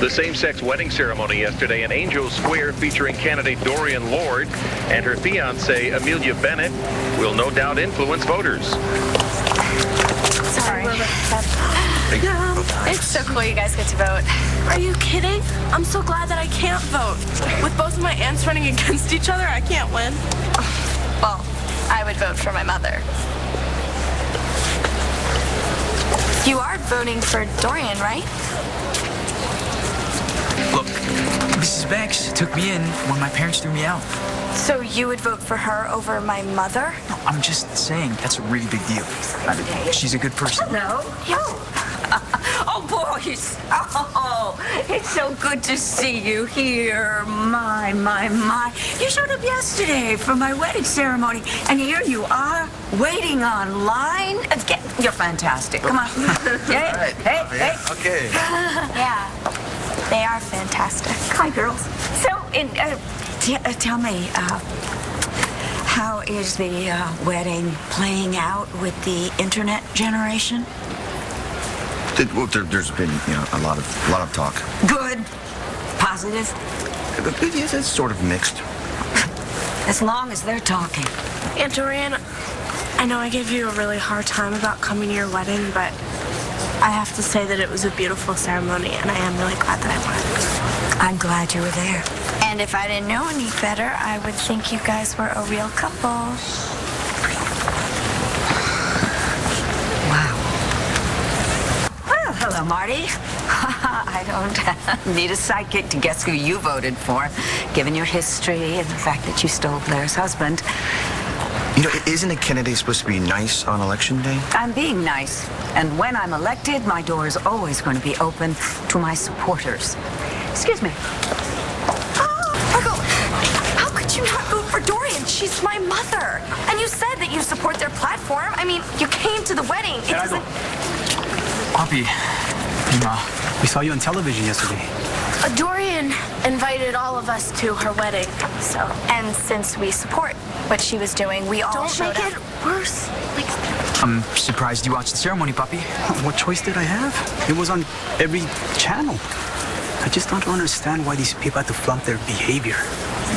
The same-sex wedding ceremony yesterday in Angel Square featuring candidate Dorian Lord and her fiancé Amelia Bennett will no doubt influence voters. Sorry. It's so cool you guys get to vote. Are you kidding? I'm so glad that I can't vote. With both of my aunts running against each other, I can't win. Well, I would vote for my mother. You are voting for Dorian, right? Look, Mrs. Banks took me in when my parents threw me out. So you would vote for her over my mother? No, I'm just saying that's a really big deal. She's a good person. Hello. Oh, boys. Oh, it's so good to see you here. My. You showed up yesterday for my wedding ceremony, and here you are, waiting online. Again, you're fantastic. Come on. Hey, right. hey. Okay. Yeah, they are fantastic. Hi, girls. So, tell me, how is the wedding playing out with the internet generation? Well, there's been, a lot of talk. Good. Positive. Yes, it's sort of mixed. As long as they're talking. Aunt Dorian, I know I gave you a really hard time about coming to your wedding, but I have to say that it was a beautiful ceremony, and I am really glad that I went. I'm glad you were there. And if I didn't know any better, I would think you guys were a real couple. Wow. Well, hello, Marty. I don't need a sidekick to guess who you voted for, given your history and the fact that you stole Blair's husband. Isn't a candidate supposed to be nice on election day? I'm being nice. And when I'm elected, my door is always going to be open to my supporters. Excuse me. Marco, how could you not vote for Dorian? She's my mother. And you said that you support their platform. I mean, you came to the wedding. It doesn't... Poppy, we saw you on television yesterday. Dorian invited all of us to her wedding, so... And since we support what she was doing, we all Don't showed make up. it worse. I'm surprised you watched the ceremony, Poppy. What choice did I have? It was on every channel. I just don't understand why these people have to flaunt their behavior.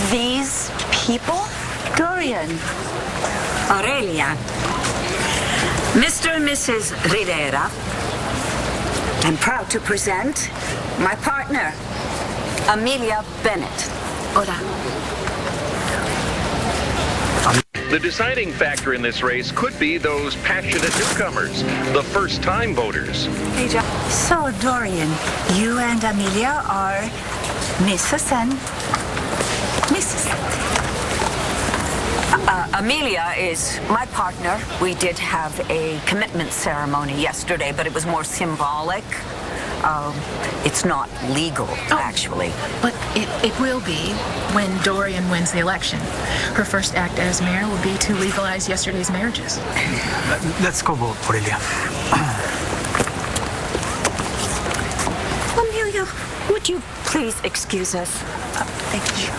These people? Dorian. Aurelia. Mr. and Mrs. Rivera. I'm proud to present my partner, Amelia Bennett. Hola. The deciding factor in this race could be those passionate newcomers, the first-time voters. So, Dorian, you and Amelia are Mrs. and Mrs. Amelia is my partner. We did have a commitment ceremony yesterday, but it was more symbolic. It's not legal, actually. But it will be when Dorian wins the election. Her first act as mayor will be to legalize yesterday's marriages. Let's go vote, Aurelia. Amelia, would you please excuse us? Thank you.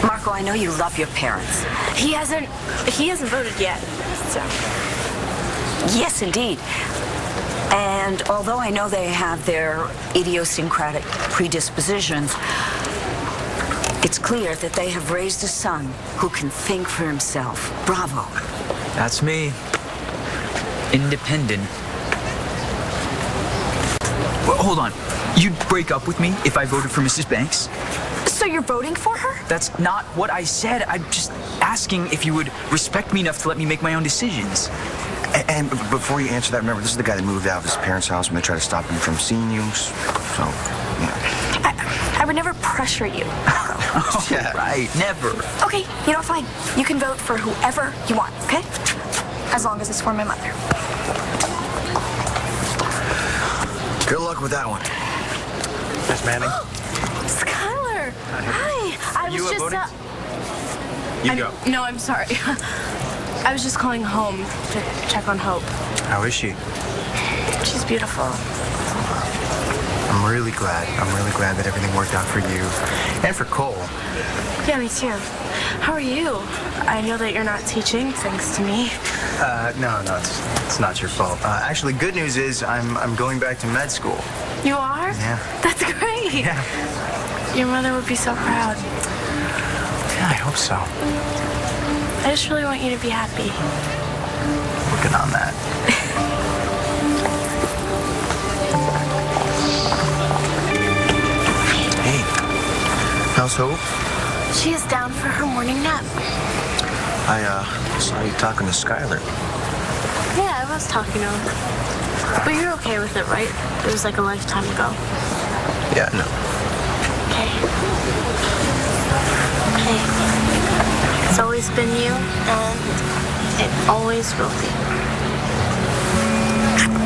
Marco, I know you love your parents. He hasn't voted yet, so... Yes, indeed. And although I know they have their idiosyncratic predispositions, it's clear that they have raised a son who can think for himself. Bravo. That's me. Independent. Well, hold on. You'd break up with me if I voted for Mrs. Banks? So you're voting for her? That's not what I said. I'm just asking if you would respect me enough to let me make my own decisions. And before you answer that, remember, this is the guy that moved out of his parents' house when they tried to stop him from seeing you. So, yeah. I would never pressure you. Oh, yeah. Right, never. Okay, fine. You can vote for whoever you want, okay? As long as it's for my mother. Good luck with that one. Miss Manning. Skylar! Hi! I was just... You go. No, I'm sorry. I was just calling home to check on Hope. How is she? She's beautiful. I'm really glad. I'm really glad that everything worked out for you and for Cole. Yeah, me too. How are you? I know that you're not teaching, thanks to me. No, it's not your fault. Actually, good news is I'm going back to med school. You are? Yeah. That's great. Yeah. Your mother would be so proud. Yeah, I hope so. I just really want you to be happy. Working on that. Hey, how's Hope? She is down for her morning nap. I saw you talking to Skylar. Yeah, I was talking to her. But you're okay with it, right? It was like a lifetime ago. Yeah, no. Okay. Okay. It's always been you, and it always will be.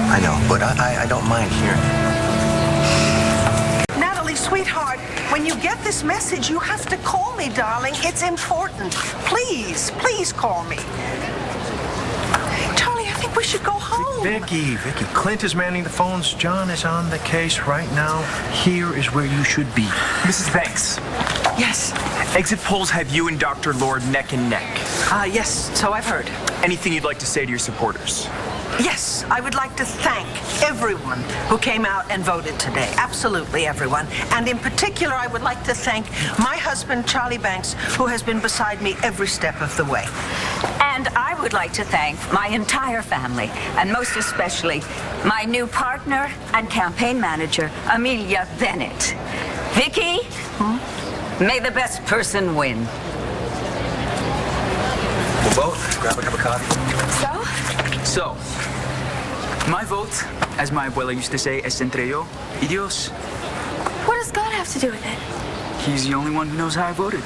I know, but I don't mind hearing it. Natalie, sweetheart, when you get this message, you have to call me, darling. It's important. Please, please call me. Charlie, I think we should go home. Vicky, Clint is manning the phones. John is on the case right now. Here is where you should be. Mrs. Banks, Yes. exit polls have you and Dr. Lord neck and neck. Yes, so I've heard. Anything you'd like to say to your supporters? Yes, I would like to thank everyone who came out and voted today. Absolutely everyone. And in particular, I would like to thank my husband, Charlie Banks, who has been beside me every step of the way. And I would like to thank my entire family, and most especially my new partner and campaign manager, Amelia Bennett. Vicky, may the best person win. We'll vote. Grab a cup of coffee. So, my vote, as my abuela used to say, es entre yo y Dios. What does God have to do with it? He's the only one who knows how I voted.